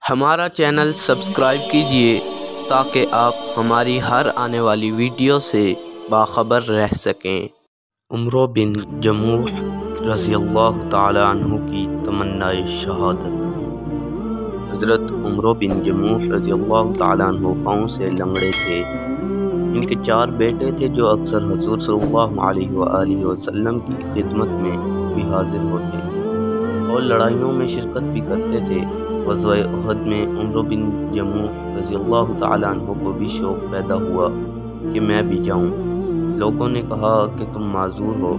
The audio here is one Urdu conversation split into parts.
ہمارا چینل سبسکرائب کیجیے تاکہ آپ ہماری ہر آنے والی ویڈیو سے باخبر رہ سکیں۔ عمرو بن جموح رضی اللہ تعالی عنہ کی تمنائے شہادت۔ حضرت عمرو بن جموح رضی اللہ تعالی عنہ پاؤں سے لنگڑے تھے۔ ان کے 4 بیٹے تھے جو اکثر حضور صلی اللہ علیہ وآلہ وسلم کی خدمت میں بھی حاضر ہوتے اور لڑائیوں میں شرکت بھی کرتے تھے۔ غزوہ احد میں عمرو بن جموح رضی اللہ تعالی عنہ کو بھی شوق پیدا ہوا کہ میں بھی جاؤں۔ لوگوں نے کہا کہ تم معذور ہو،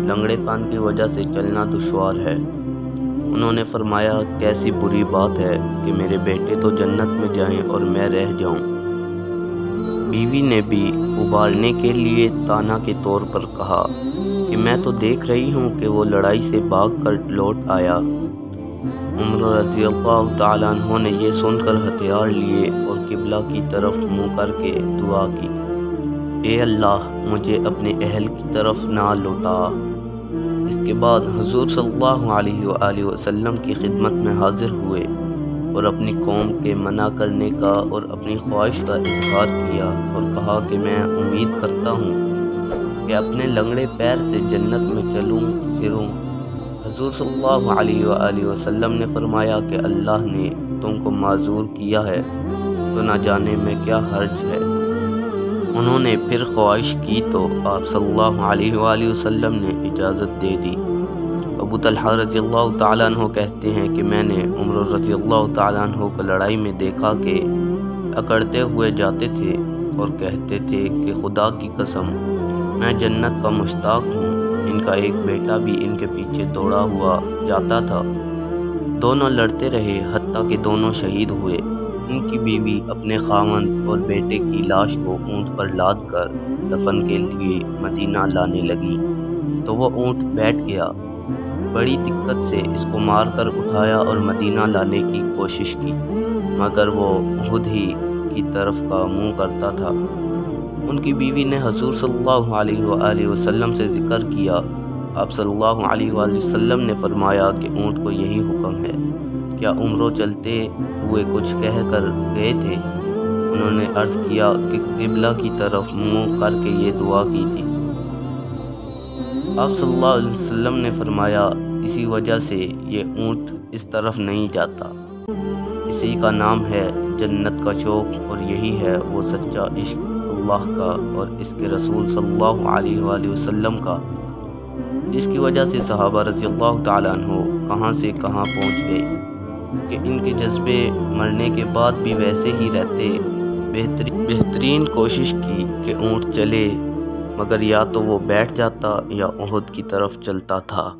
لنگڑے پان کی وجہ سے چلنا دشوار ہے۔ انہوں نے فرمایا کیسی بری بات ہے کہ میرے بیٹے تو جنت میں جائیں اور میں رہ جاؤں۔ بیوی نے بھی ابھارنے کے لیے تانا کے طور پر کہا کہ میں تو دیکھ رہی ہوں کہ وہ لڑائی سے بھاگ کر لوٹ آیا۔ عمر رضی اللہ تعالیٰ عنہ نے یہ سن کر ہتھیار لیے اور قبلہ کی طرف منہ کر کے دعا کی، اے اللہ مجھے اپنے اہل کی طرف نہ لوٹا۔ اس کے بعد حضور صلی اللہ علیہ وآلہ وسلم کی خدمت میں حاضر ہوئے اور اپنی قوم کے منع کرنے کا اور اپنی خواہش کا اظہار کیا اور کہا کہ میں امید کرتا ہوں کہ اپنے لنگڑے پیر سے جنت میں چلوں پھروں۔ حضور صلی اللہ علیہ وآلہ وسلم نے فرمایا کہ اللہ نے تم کو معذور کیا ہے تو نہ جانے میں کیا حرج ہے۔ انہوں نے پھر خواہش کی تو آپ صلی اللہ علیہ وآلہ وسلم نے اجازت دے دی۔ ابو طلحہ رضی اللہ تعالیٰ عنہ کہتے ہیں کہ میں نے عمر رضی اللہ تعالیٰ عنہ کو لڑائی میں دیکھا کہ اکڑتے ہوئے جاتے تھے اور کہتے تھے کہ خدا کی قسم میں جنت کا مشتاق ہوں۔ ان کا ایک بیٹا بھی ان کے پیچھے دوڑا ہوا جاتا تھا۔ دونوں لڑتے رہے حتیٰ کہ دونوں شہید ہوئے۔ ان کی بیوی اپنے خاوند اور بیٹے کی لاش کو اونٹ پر لاد کر دفن کے لیے مدینہ لانے لگی تو وہ اونٹ بیٹھ گیا۔ بڑی دقت سے اس کو مار کر اٹھایا اور مدینہ لانے کی کوشش کی، مگر وہ احد ہی کی طرف کا منہ کرتا تھا۔ ان کی بیوی نے حضور صلی اللہ علیہ وآلہ وسلم سے ذکر کیا۔ آپ صلی اللہ علیہ وآلہ وسلم نے فرمایا کہ اونٹ کو یہی حکم ہے، کیا عمرو چلتے ہوئے کچھ کہہ کر گئے تھے؟ انہوں نے عرض کیا کہ قبلہ کی طرف منہ کر کے یہ دعا کی تھی۔ آپ صلی اللہ علیہ وسلم نے فرمایا اسی وجہ سے یہ اونٹ اس طرف نہیں جاتا، اسی کا نام ہے جنت کا شوق اور یہی ہے وہ سچا عشق اللہ کا اور اس کے رسول صلی اللہ علیہ وآلہ وسلم کا، جس کی وجہ سے صحابہ رضی اللہ تعالیٰ عنہ کہاں سے کہاں پہنچ گئے کہ ان کے جذبے مرنے کے بعد بھی ویسے ہی رہتے۔ بہترین کوشش کی کہ اونٹ چلے، مگر یا تو وہ بیٹھ جاتا یا احد کی طرف چلتا تھا۔